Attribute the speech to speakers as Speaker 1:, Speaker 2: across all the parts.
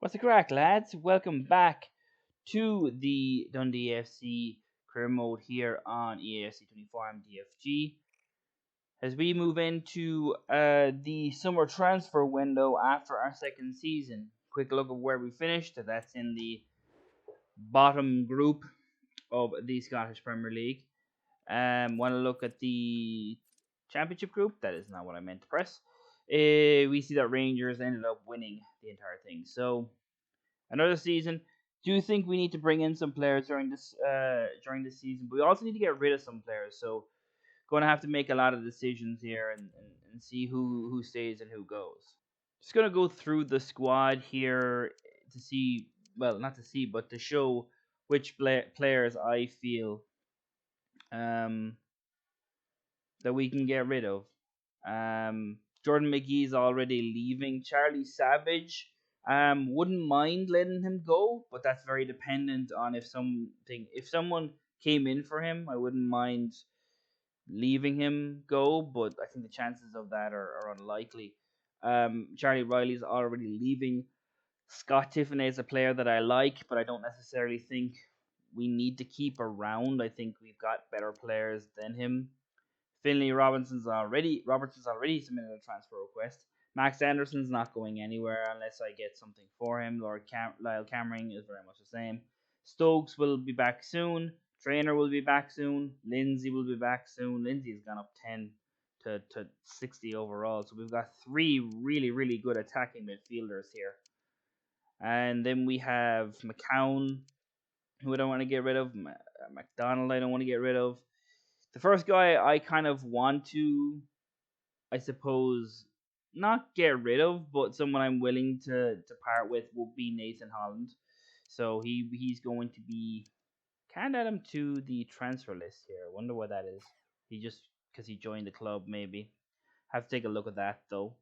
Speaker 1: What's the crack, lads? Welcome back to the Dundee EAFC career mode here on EAFC 24. I'm DFG. As we move into the summer transfer window after our second season, quick look of where we finished. That's in the bottom group of the Scottish Premier League. Want to look at the Championship group? That is not what I meant to press. We see that Rangers ended up winning the entire thing. So another season. Do you think we need to bring in some players during this season? But we also need to get rid of some players. So going to have to make a lot of decisions here and see who stays and who goes. Just gonna go through the squad here to see, well, not to see, but to show which players I feel um, that we can get rid of. Jordan McGee's already leaving. Charlie Savage, wouldn't mind letting him go, but that's very dependent on if someone came in for him, I wouldn't mind leaving him go, but I think the chances of that are unlikely. Charlie Riley's already leaving. Scott Tiffany is a player that I like, but I don't necessarily think we need to keep around. I think we've got better players than him. Finley Robertson's already submitted a transfer request. Max Anderson's not going anywhere unless I get something for him. Lyle Cameron is very much the same. Stokes will be back soon. Trainer will be back soon. Lindsay will be back soon. Lindsay's gone up 10 to 60 overall. So we've got three really, really good attacking midfielders here. And then we have McCown, who I don't want to get rid of. McDonald, I don't want to get rid of. The first guy I kind of want to, I suppose, not get rid of, but someone I'm willing to part with will be Nathan Holland. So he's going to be, can't add him to the transfer list here. I wonder what that is. He just because he joined the club maybe. Have to take a look at that though.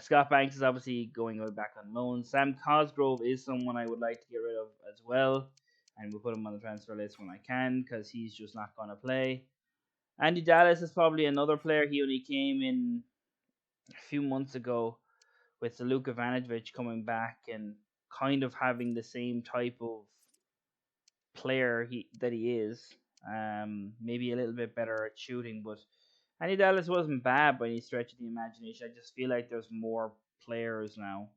Speaker 1: Scott Banks is obviously going back on loan. Sam Cosgrove is someone I would like to get rid of as well, and we'll put him on the transfer list when I can because he's just not going to play. Andy Dallas is probably another player. He only came in a few months ago with the Luka Ivanovic coming back and kind of having the same type of player he is. Maybe a little bit better at shooting, but Andy Dallas wasn't bad by any stretch of the imagination. I just feel like there's more players now.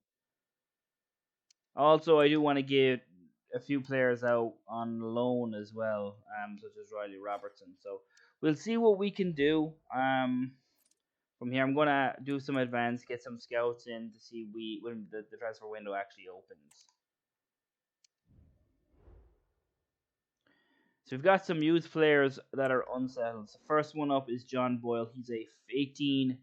Speaker 1: Also, I do want to give a few players out on loan as well, such as Riley Robertson. So we'll see what we can do. From here, I'm gonna do some advance, get some scouts in to see when the transfer window actually opens. So we've got some youth players that are unsettled. So first one up is John Boyle. He's a 18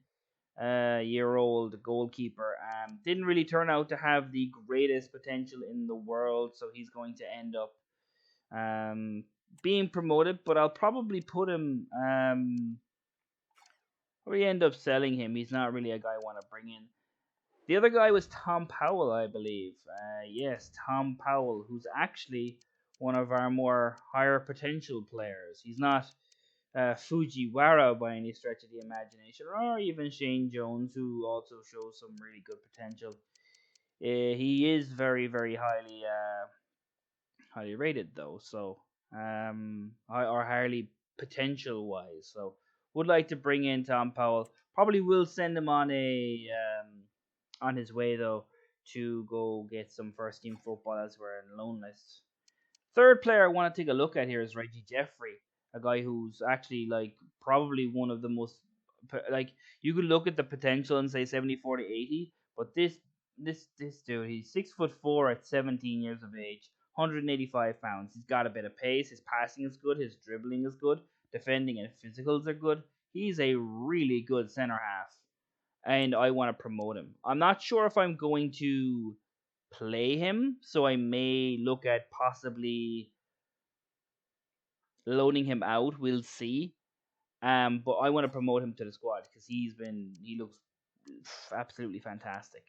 Speaker 1: year old goalkeeper. Didn't really turn out to have the greatest potential in the world, so he's going to end up being promoted. But I'll probably put him. Probably end up selling him. He's not really a guy I want to bring in. The other guy was Tom Powell, I believe. Yes, Tom Powell, who's actually one of our more higher potential players. He's not Fujiwara by any stretch of the imagination, or even Shane Jones, who also shows some really good potential. He is very, very highly rated though, so or highly potential wise. So would like to bring in Tom Powell. Probably will send him on his way though to go get some first team football elsewhere in loan lists. Third player I want to take a look at here is Reggie Jeffrey, a guy who's actually like probably one of the most like you could look at the potential and say 74 to 80, but this dude, he's 6'4" at 17 years of age, 185 pounds. He's got a bit of pace. His passing is good. His dribbling is good. Defending and physicals are good. He's a really good center half, and I want to promote him. I'm not sure if I'm going to play him, so I may look at possibly loaning him out. We'll see. But I want to promote him to the squad because he looks absolutely fantastic.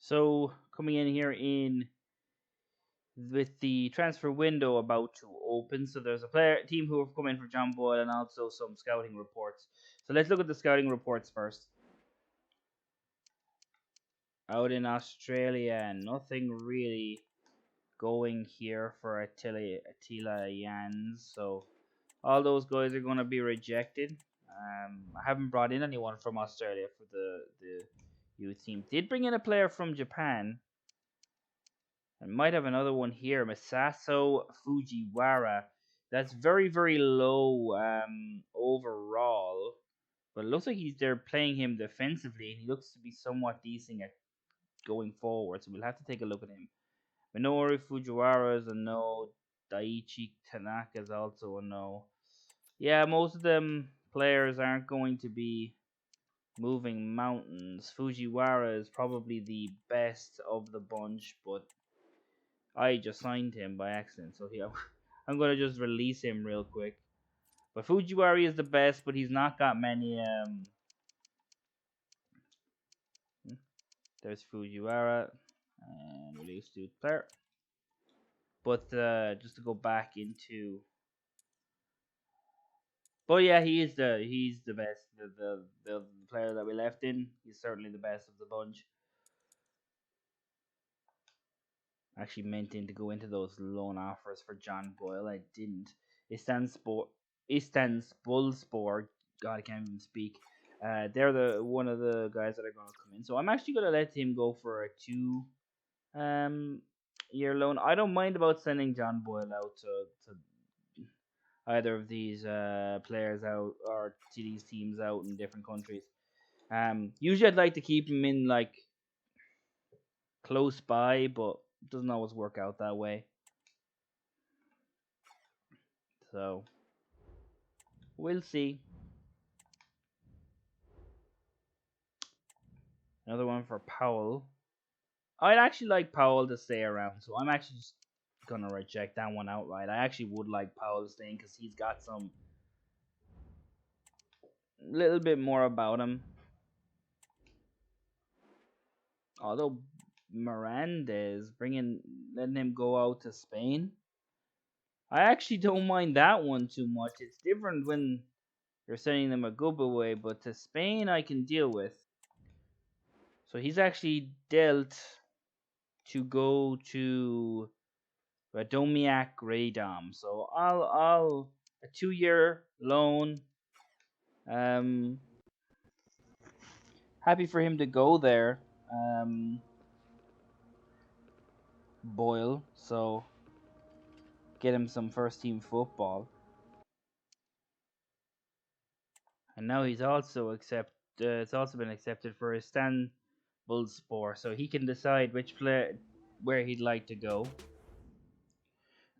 Speaker 1: So coming in here in with the transfer window about to open, so there's a team who have come in for John Boyle and also some scouting reports. So let's look at the scouting reports first. out in Australia. Nothing really going here for Attila Jans. So all those guys are going to be rejected. I haven't brought in anyone from Australia for the youth team. Did bring in a player from Japan. I might have another one here, Masato Fujiwara. That's very, very low overall. But it looks like they're playing him defensively, and he looks to be somewhat decent at going forward. So we'll have to take a look at him. Minoru Fujiwara is a no. Daichi Tanaka is also a no. Yeah, most of them players aren't going to be moving mountains. Fujiwara is probably the best of the bunch, but I just signed him by accident, so yeah, I'm gonna just release him real quick. But Fujiwara is the best, but he's not got many. There's Fujiwara and release to player. But just to go back into, but yeah, he's the best. The player that we left in, he's certainly the best of the bunch. I actually meant to go into those loan offers for John Boyle. I didn't. Istanbulspor. God, I can't even speak. They're the one of the guys that are going to come in. So I'm actually going to let him go for a 2 year loan. I don't mind about sending John Boyle out to either of these players out or to these teams out in different countries. Usually I'd like to keep him in like close by, but it doesn't always work out that way. So we'll see. Another one for Powell. I'd actually like Powell to stay around, so I'm actually just gonna reject that one outright. I actually would like Powell to stay because he's got some little bit more about him. Although Miranda's letting him go out to Spain. I actually don't mind that one too much. It's different when you're sending them a good away, but to Spain I can deal with. So he's actually dealt to go to Radomiak Radom. So I'll a 2 year loan. Happy for him to go there. Boyle. So get him some first team football. And now he's also it's also been accepted for Istanbulspor, so he can decide where he'd like to go.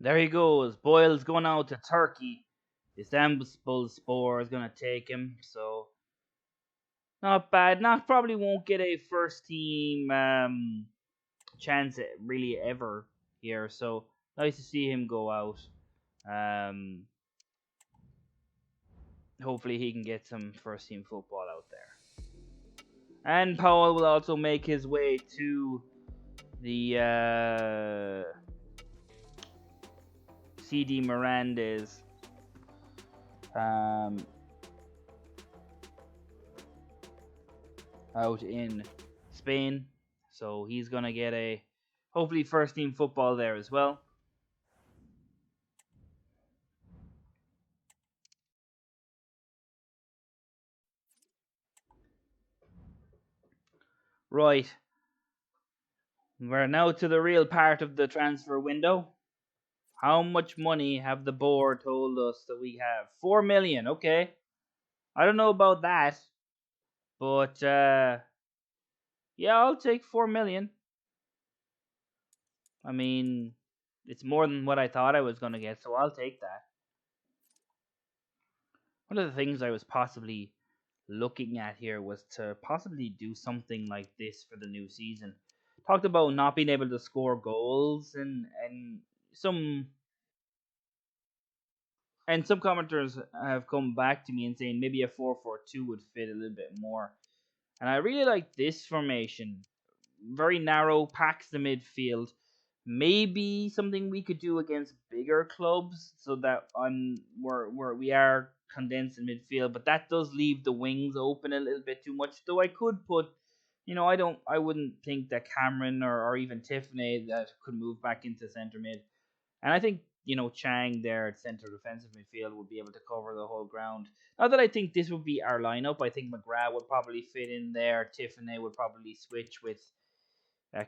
Speaker 1: There he goes. Boyle's going out to Turkey. Istanbulspor is gonna take him, so not bad. Not probably won't get a first team chance really ever here. So nice to see him go out. Um, Hopefully he can get some first team football out there. And Powell will also make his way to the CD Miranda's out in Spain. So he's gonna get a hopefully first team football there as well. Right. We're now to the real part of the transfer window. How much money have the board told us that we have? 4 million. Okay. I don't know about that, but yeah, I'll take 4 million. I mean, it's more than what I thought I was going to get, so I'll take that. One of the things I was possibly looking at here was to possibly do something like this for the new season. Talked about not being able to score goals and some some commenters have come back to me and saying maybe a 4-4-2 would fit a little bit more. And I really like this formation. Very narrow, packs the midfield. Maybe something we could do against bigger clubs so that we are condensed in midfield, but that does leave the wings open a little bit too much. Though I could put, I wouldn't think that Cameron or even Tiffany that could move back into centre mid. And I think, Chang there at centre defensive midfield would be able to cover the whole ground. Not that I think this would be our lineup. I think McGrath would probably fit in there. Tiffany would probably switch with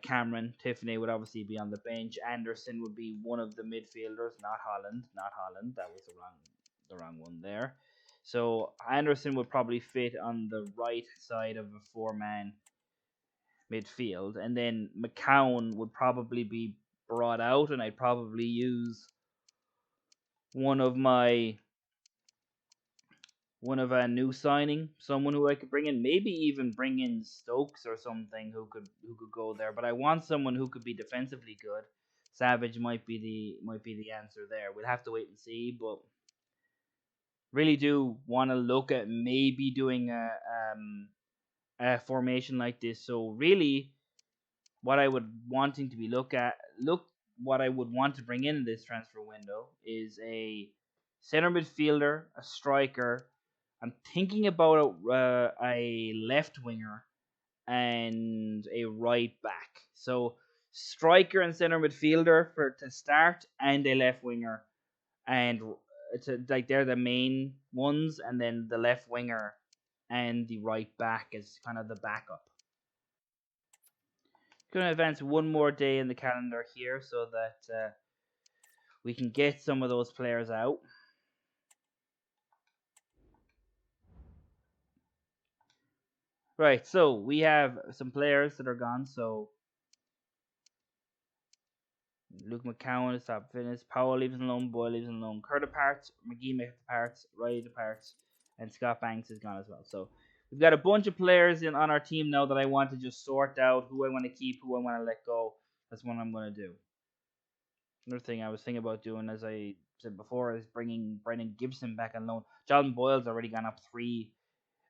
Speaker 1: Cameron. Tiffany would obviously be on the bench. Anderson would be one of the midfielders, not Holland. Not Holland. That was the wrong one there. So Anderson would probably fit on the right side of a four-man midfield, and then McCown would probably be brought out, and I'd probably use one of my one of a new signing, someone who I could bring in, maybe even bring in Stokes or something who could go there. But I want someone who could be defensively good. Savage might be the answer there. We'll have to wait and see, but really do want to look at maybe doing a formation like this. So really, what I would wanting to be look what I would want to bring in this transfer window is a center midfielder, a striker. I'm thinking about a left winger and a right back. So striker and center midfielder for to start, and a left winger, and it's like they're the main ones, and then the left winger and the right back is kind of the backup. Going to advance one more day in the calendar here so that we can get some of those players out. Right, so we have some players that are gone. So Luke McCowan is top fitness. Powell leaves alone. Boyle leaves alone. Kurt departs. McGee departs. Riley departs. And Scott Banks is gone as well. So we've got a bunch of players on our team now that I want to just sort out who I want to keep, who I want to let go. That's what I'm going to do. Another thing I was thinking about doing, as I said before, is bringing Brendan Gibson back on loan. John Boyle's already gone up 3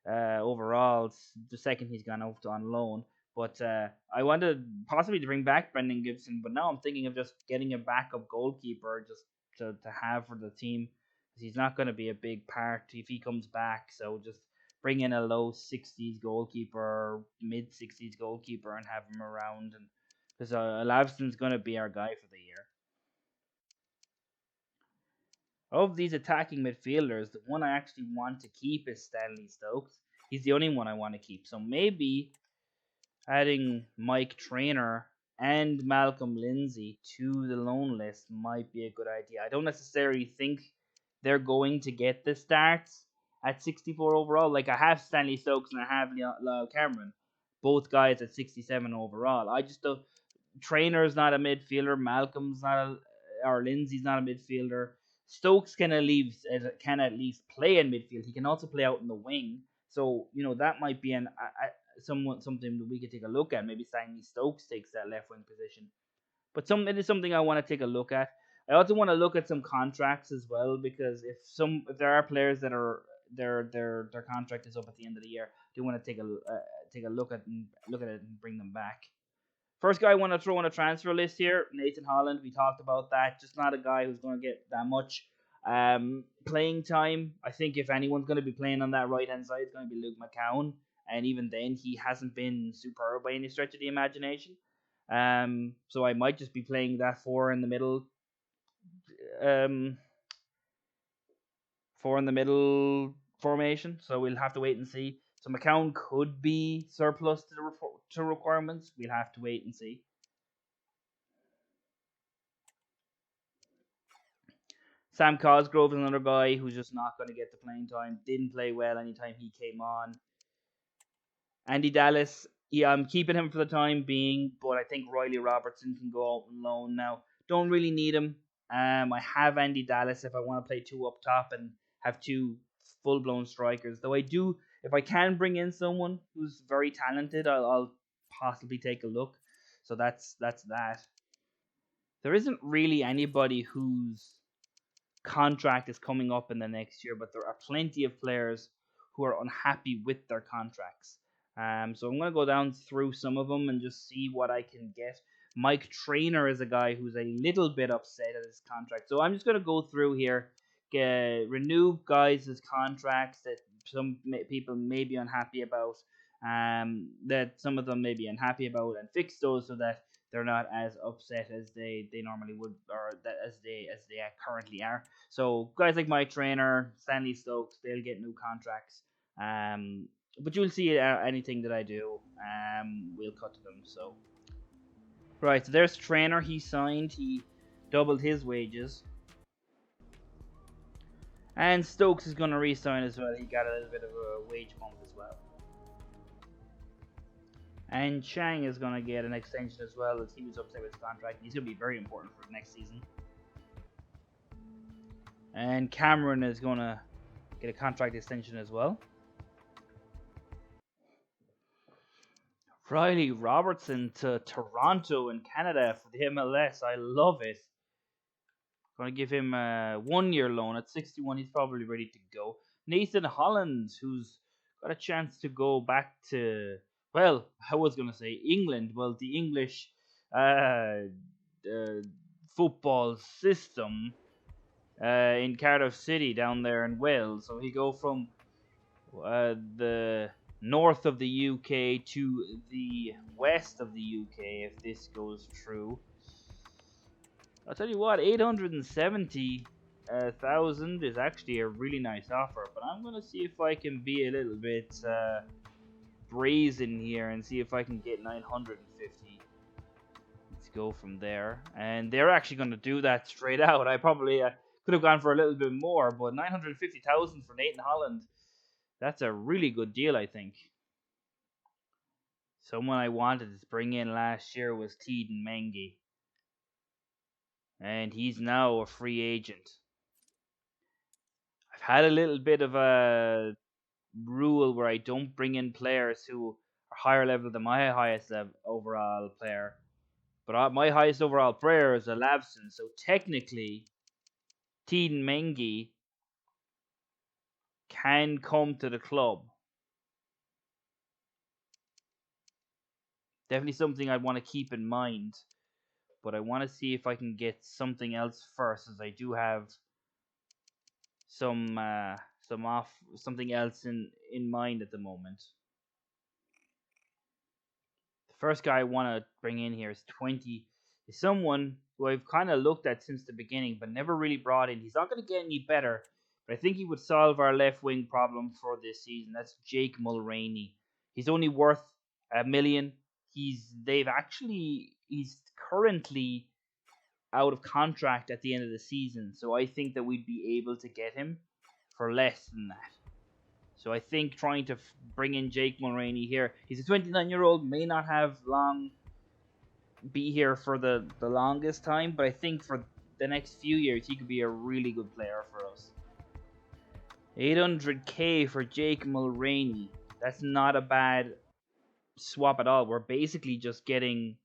Speaker 1: overall. It's the second he's gone out on loan. But I wanted possibly to bring back Brendan Gibson, but now I'm thinking of just getting a backup goalkeeper just to have for the team. Because he's not going to be a big part if he comes back. So just bring in a low 60s goalkeeper, mid 60s goalkeeper, and have him around. And because Lavson's going to be our guy for the year. Of these attacking midfielders, the one I actually want to keep is Stanley Stokes. He's the only one I want to keep. So maybe adding Mike Trainer and Malcolm Lindsay to the loan list might be a good idea. I don't necessarily think they're going to get the starts at 64 overall. Like, I have Stanley Stokes and I have Lyle Cameron, both guys at 67 overall. I just don't. Trainer's not a midfielder. Malcolm's not a, or Lindsay's not a midfielder. Stokes can at least play in midfield. He can also play out in the wing. So that might be something that we could take a look at. Maybe Stanley Stokes takes that left wing position. But it is something I want to take a look at. I also want to look at some contracts as well, because if there are players that are their contract is up at the end of the year, I do want to take a look at it and bring them back. First guy I want to throw on a transfer list here, Nathan Holland. We talked about that. Just not a guy who's going to get that much playing time. I think if anyone's going to be playing on that right hand side, it's going to be Luke McCown. And even then, he hasn't been superb by any stretch of the imagination. So I might just be playing that um, four in the middle formation. So we'll have to wait and see. So McCown could be surplus to requirements. We'll have to wait and see. Sam Cosgrove is another guy who's just not going to get the playing time. Didn't play well anytime he came on. Andy Dallas, yeah, I'm keeping him for the time being, but I think Riley Robertson can go out on loan now. Don't really need him. I have Andy Dallas if I want to play 2 up top and have 2 full-blown strikers. Though I do, if I can bring in someone who's very talented, I'll possibly take a look. So that's that. There isn't really anybody whose contract is coming up in the next year, but there are plenty of players who are unhappy with their contracts. So I'm going to go down through some of them and just see what I can get. Mike Trainer is a guy who's a little bit upset at his contract. So I'm just going to go through here, renew guys' contracts that some people may be unhappy about. that some of them may be unhappy about, and fix those so that they're not as upset as they normally would, or that as they currently are. So guys like my trainer Stanley Stokes, they'll get new contracts. But you'll see anything that I do, we'll cut to them. So right, so there's trainer. He signed. He doubled his wages. And Stokes is going to re-sign as well. He got a little bit of a wage bump as well. And Chang is going to get an extension as well, as he was upset with his contract. He's going to be very important for the next season. And Cameron is going to get a contract extension as well. Riley Robertson to Toronto in Canada for the MLS. I love it. Going to give him a 1-year loan at 61. He's probably ready to go. Nathan Holland, who's got a chance to go back to, well, I was going to say England. Well, the English football system in Cardiff City down there in Wales. So he go from the north of the UK to the west of the UK, if this goes true. I'll tell you what, 870,000 is actually a really nice offer, but I'm going to see if I can be a little bit brazen here and see if I can get 950. Let's go from there. And they're actually going to do that straight out. I probably could have gone for a little bit more, but 950,000 for Nathan Holland, that's a really good deal, I think. Someone I wanted to bring in last year was Teden Mengi. And he's now a free agent. I've had a little bit of a rule where I don't bring in players who are higher level than my highest overall player. But my highest overall player is a Lavson. So technically, Teden Mengi can come to the club. Definitely something I want to keep in mind. But I want to see if I can get something else first, as I do have something else in mind at the moment. The first guy I want to bring in here is 20. Is someone who I've kind of looked at since the beginning, but never really brought in. He's not going to get any better, but I think he would solve our left wing problem for this season. That's Jake Mulroney. He's only worth $1 million. He's currently out of contract at the end of the season, so I think that we'd be able to get him for less than that. So I think trying to bring in Jake Mulroney here, he's a 29-year-old, may not have be here for the longest time, but I think for the next few years he could be a really good player for us. 800k for Jake Mulroney. That's not a bad swap at all. We're basically just getting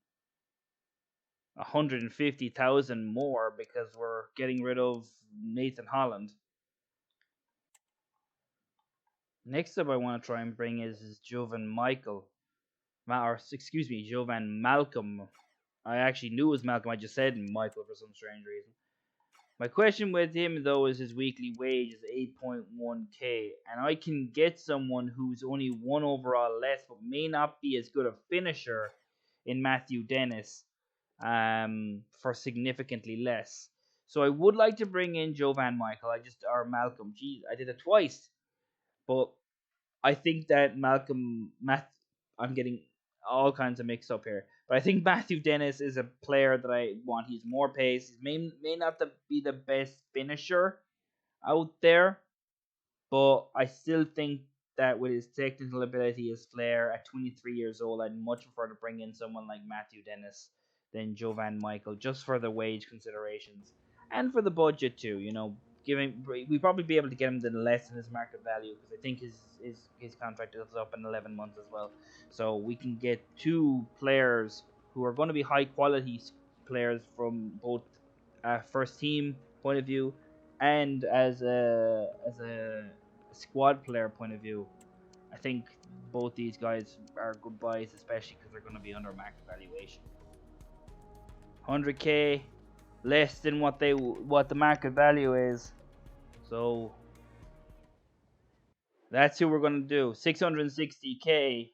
Speaker 1: 150,000 more because we're getting rid of Nathan Holland. Next up I want to try and bring is Jovan Malcolm. I actually knew it was Malcolm, I just said Michael for some strange reason. My question with him though is his weekly wage is 8.1k, and I can get someone who's only 1 overall less but may not be as good a finisher in Matthew Dennis for significantly less. So I would like to bring in Malcolm. Geez, I did it twice. But I think that I'm getting all kinds of mixed up here. But I think Matthew Dennis is a player that I want. He's more pace. He may not be the best finisher out there, but I still think that with his technical ability, his flair, at 23 years old, I'd much prefer to bring in someone like Matthew Dennis than Jovan Michael, just for the wage considerations and for the budget too. You know, we'd probably be able to get him to less than his market value, because I think his contract is up in 11 months as well. So we can get 2 players who are going to be high quality players from both first team point of view and as a squad player point of view. I think both these guys are good buys, especially because they're going to be under market valuation. 100k less than what the market value is. So that's who we're going to do. 660k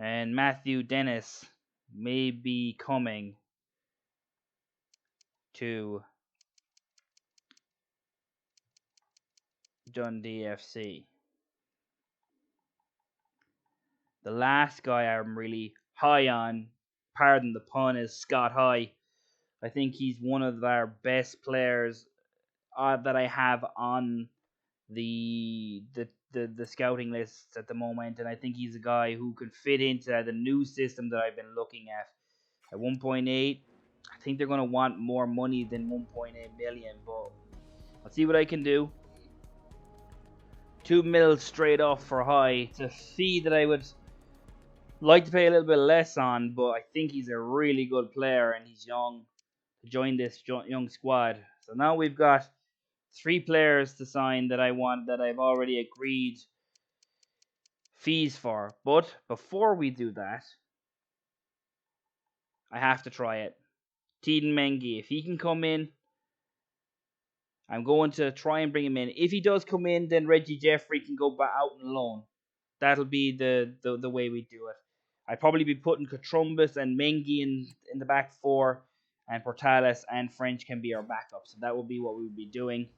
Speaker 1: And Matthew Dennis may be coming to Dundee FC. The last guy I'm really high on, pardon the pun, is Scott High. I think he's one of our best players that I have on the scouting lists at the moment, and I think he's a guy who could fit into the new system that I've been looking at. At 1.8, I think they're going to want more money than 1.8 million, but I'll see what I can do. 2 mil straight off for High. It's a fee that I would like to pay a little bit less on, but I think he's a really good player and he's young to join this young squad. So now we've got 3 players to sign that I want, that I've already agreed fees for. But before we do that, I have to try it. Teden Mengi, if he can come in, I'm going to try and bring him in. If he does come in, then Reggie Jeffrey can go back out on loan. That'll be the way we do it. I'd probably be putting Katrumbis and Mengi in the back 4, and Portales and French can be our backup. So that will be what we would be doing.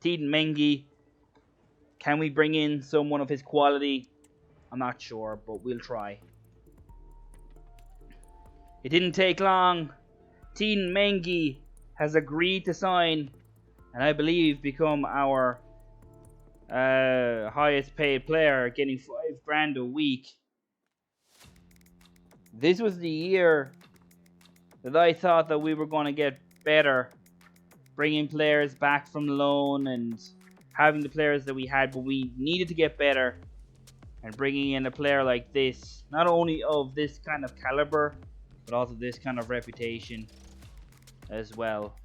Speaker 1: Teden Mengi, can we bring in someone of his quality? I'm not sure, but we'll try. It didn't take long. Teden Mengi has agreed to sign, and I believe become our highest paid player, getting $5,000 a week. This was the year that I thought that we were going to get better, bringing players back from loan and having the players that we had, but we needed to get better. And bringing in a player like this, not only of this kind of caliber, but also this kind of reputation as well.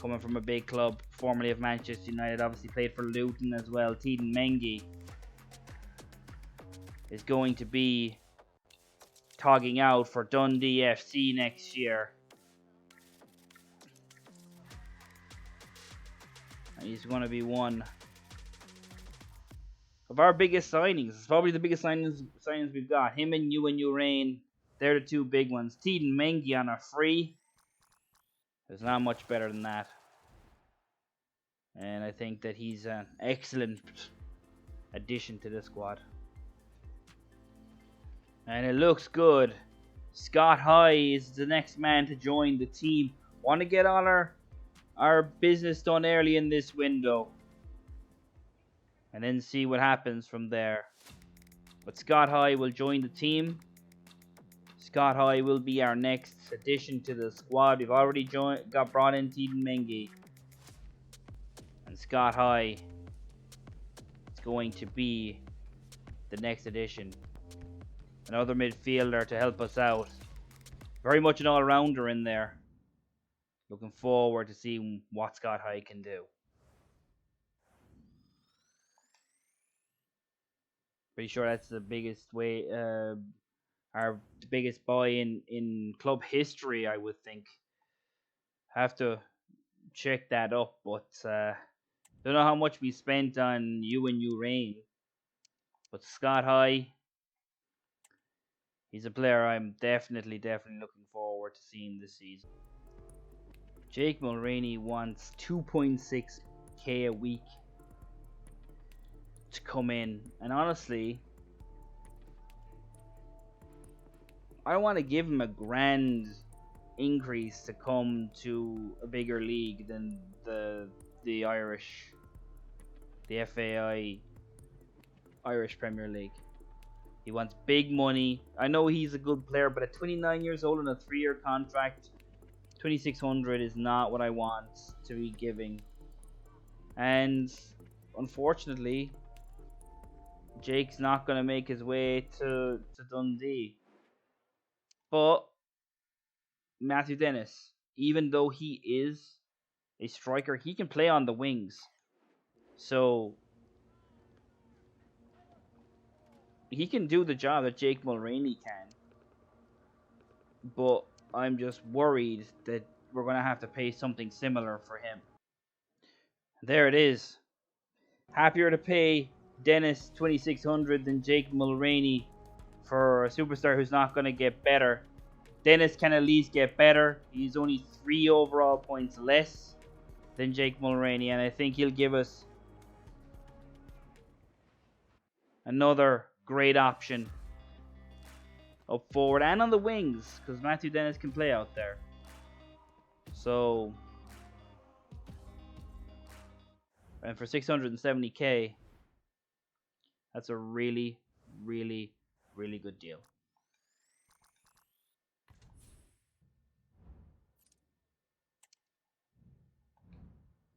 Speaker 1: Coming from a big club, formerly of Manchester United, obviously played for Luton as well. Teden Mengi is going to be togging out for Dundee FC next year. And he's going to be one of our biggest signings. It's probably the biggest signings we've got. Him and Urain, they're the 2 big ones. Teden Mengi on a free. There's not much better than that. And I think that he's an excellent addition to the squad. And it looks good. Scott High is the next man to join the team. Want to get all our business done early in this window, and then see what happens from there. But Scott High will join the team. Scott High will be our next addition to the squad. We've already got brought in Teden Mengi. And Scott High is going to be the next addition. Another midfielder to help us out. Very much an all-rounder in there. Looking forward to seeing what Scott High can do. Pretty sure that's the biggest way, our biggest buy in club history, I would think. Have to check that up, but don't know how much we spent on Urain. But Scott High, he's a player I'm definitely looking forward to seeing this season. Jake Mulroney wants 2.6k a week to come in, and honestly, I want to give him a grand increase to come to a bigger league than the Irish, the FAI Irish Premier League. He wants big money. I know he's a good player, but at 29 years old on a 3-year contract, 2,600 is not what I want to be giving. And unfortunately, Jake's not going to make his way to Dundee. But Matthew Dennis, even though he is a striker, he can play on the wings. So he can do the job that Jake Mulroney can. But I'm just worried that we're going to have to pay something similar for him. There it is. Happier to pay Dennis 2,600 than Jake Mulroney for a superstar who's not going to get better. Dennis can at least get better. He's only 3 overall points less than Jake Mulroney, and I think he'll give us another great option up forward and on the wings, because Matthew Dennis can play out there. So, and for 670k, that's a really, really, really good deal.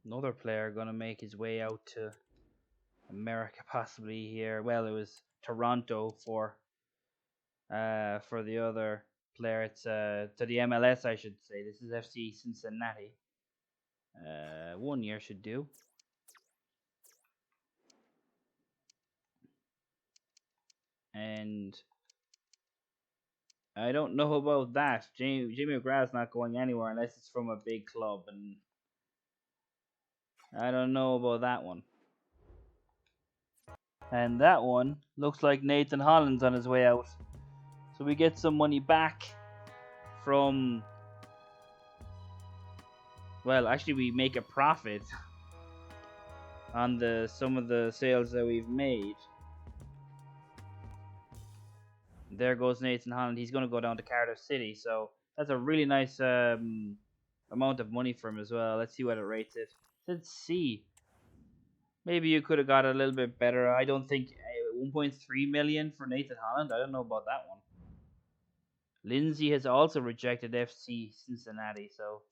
Speaker 1: Another player gonna make his way out to America possibly here. Well, it was Toronto for the other player. It's to the MLS, I should say. This is FC Cincinnati. 1 year should do. And I don't know about that. Jimmy McGrath's not going anywhere unless it's from a big club, and I don't know about that one. And that one looks like Nathan Holland's on his way out. So we get some money back from... Well, actually we make a profit on some of the sales that we've made. There goes Nathan Holland. He's going to go down to Cardiff City. So that's a really nice amount of money for him as well. Let's see what it rates it. Let's see. Maybe you could have got a little bit better. I don't think 1.3 million for Nathan Holland. I don't know about that one. Lindsay has also rejected FC Cincinnati, so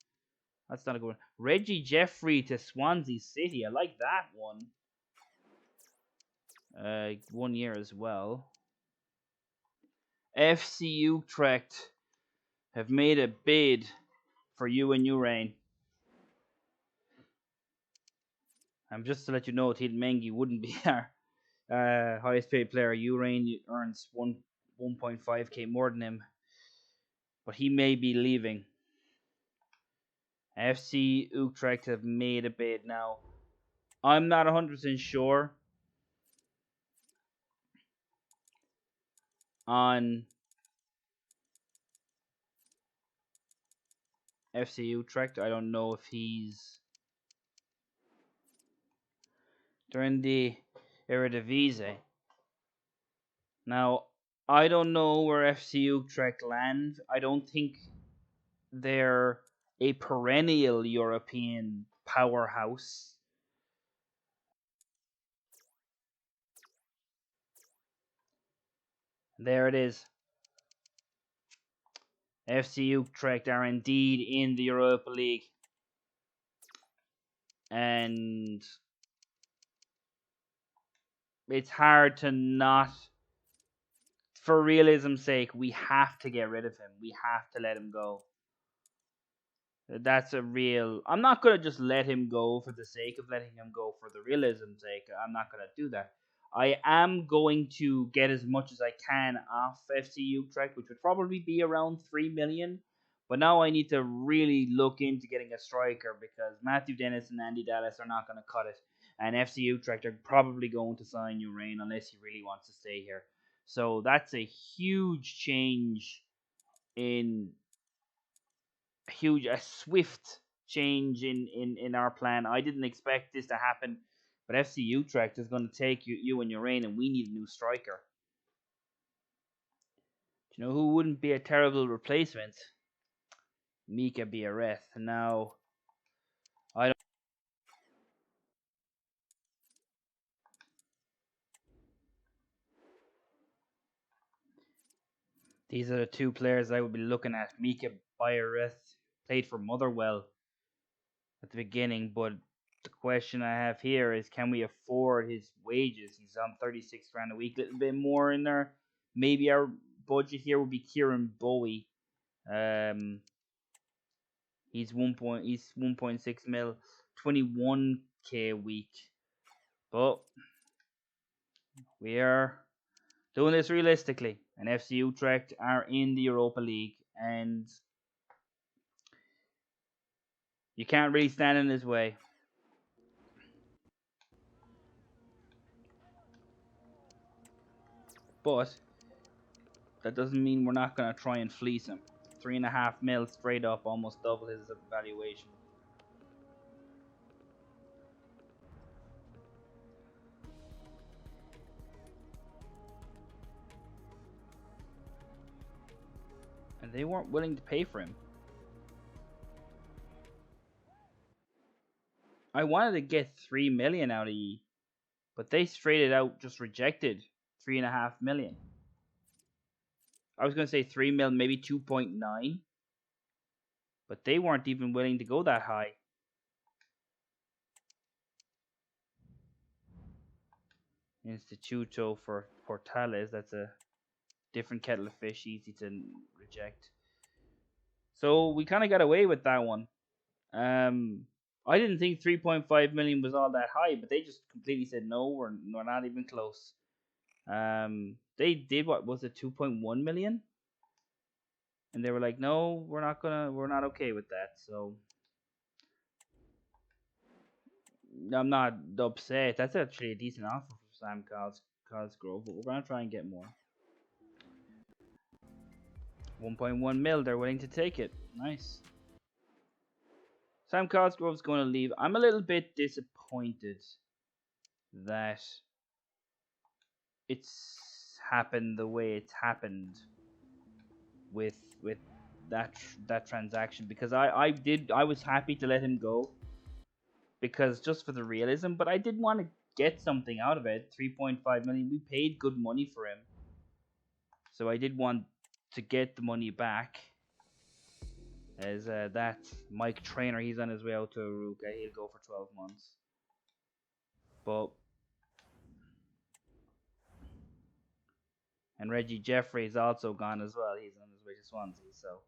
Speaker 1: that's not a good one. Reggie Jeffrey to Swansea City. I like that one. 1 year as well. FC Utrecht have made a bid for you and Urain. Just to let you know, Thiel Mengi wouldn't be our highest paid player. Urain earns 1.5k more than him, but he may be leaving. FC Utrecht have made a bid now. I'm not 100% sure on FC Utrecht. I don't know if they're in the Eredivisie. Now, I don't know where FC Utrecht land. I don't think they're a perennial European powerhouse. There it is. FC Utrecht are indeed in the Europa League. And it's hard to not, for realism's sake, we have to get rid of him. We have to let him go. That's a real... I'm not going to just let him go for the sake of letting him go for the realism's sake. I'm not going to do that. I am going to get as much as I can off FC Utrecht, which would probably be around 3 million. But now I need to really look into getting a striker, because Matthew Dennis and Andy Dallas are not going to cut it. And FC Utrecht are probably going to sign Urain unless he really wants to stay here. So that's a huge change in... a swift change in our plan. I didn't expect this to happen, but FC Utrecht is going to take you and Urain, and we need a new striker. Do you know who wouldn't be a terrible replacement? Mika Biarreth. Now, I don't... These are the two players I would be looking at. Mika Biarreth played for Motherwell at the beginning, but the question I have here is, can we afford his wages? He's on 36 grand a week, a little bit more in there. Maybe our budget here would be Kieran Bowie. He's 1.6 mil, 21k a week. But we are doing this realistically, and FC Utrecht are in the Europa League, and you can't really stand in his way. But that doesn't mean we're not gonna try and fleece him. 3.5 mil straight up, almost double his valuation. And they weren't willing to pay for him. I wanted to get 3 million out of E, but they straight out just rejected 3.5 million. I was gonna say 3 mil, maybe 2.9, but they weren't even willing to go that high. Instituto for Portales, that's a different kettle of fish, easy to reject. So we kind of got away with that one. I didn't think 3.5 million was all that high, but they just completely said no, we're not even close. They did, what was it, 2.1 million, and they were like, no, we're not okay with that. So I'm not upset. That's actually a decent offer for Sam Cosgrove, but we're gonna try and get more. 1.1 mil, they're willing to take it. Nice. Sam Cosgrove's going to leave. I'm a little bit disappointed that it's happened the way it's happened with that transaction, because I was happy to let him go because just for the realism, but I did want to get something out of it. 3.5 million. We paid good money for him, so I did want to get the money back. As that Mike Trainer, he's on his way out to Aruka. He'll go for 12 months. But and Reggie Jeffrey's also gone as well. He's on his way to Swansea. So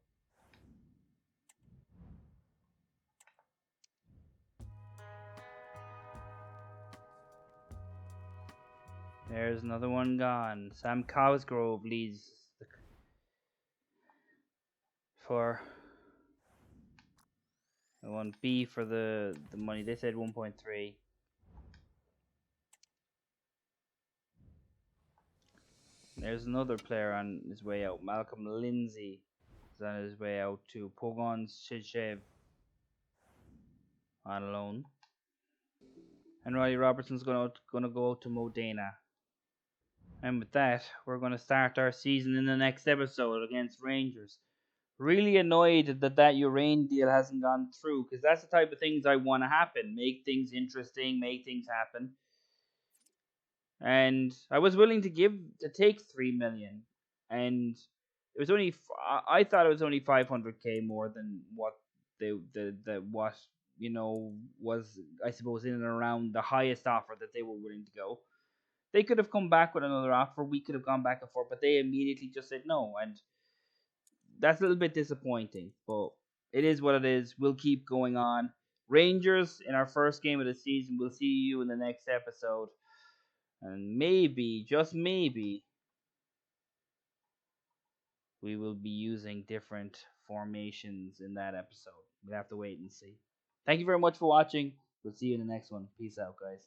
Speaker 1: there's another one gone. Sam Cosgrove leads for the 1B for the money. They said 1.3. There's another player on his way out. Malcolm Lindsay is on his way out to Pogon Shichev on loan. And Riley Robertson's gonna go out to Modena. And with that, we're gonna start our season in the next episode against Rangers. Really annoyed that Urain deal hasn't gone through, because that's the type of things I want to happen. Make things interesting, make things happen. And I was willing to take 3 million, and it was only I thought it was only 500k more than what the what was, I suppose, in and around the highest offer that they were willing to go. They could have come back with another offer. We could have gone back and forth, but they immediately just said no, and that's a little bit disappointing, but it is what it is. We'll keep going on. Rangers in our first game of the season. We'll see you in the next episode. And maybe, just maybe, we will be using different formations in that episode. We'll have to wait and see. Thank you very much for watching. We'll see you in the next one. Peace out, guys.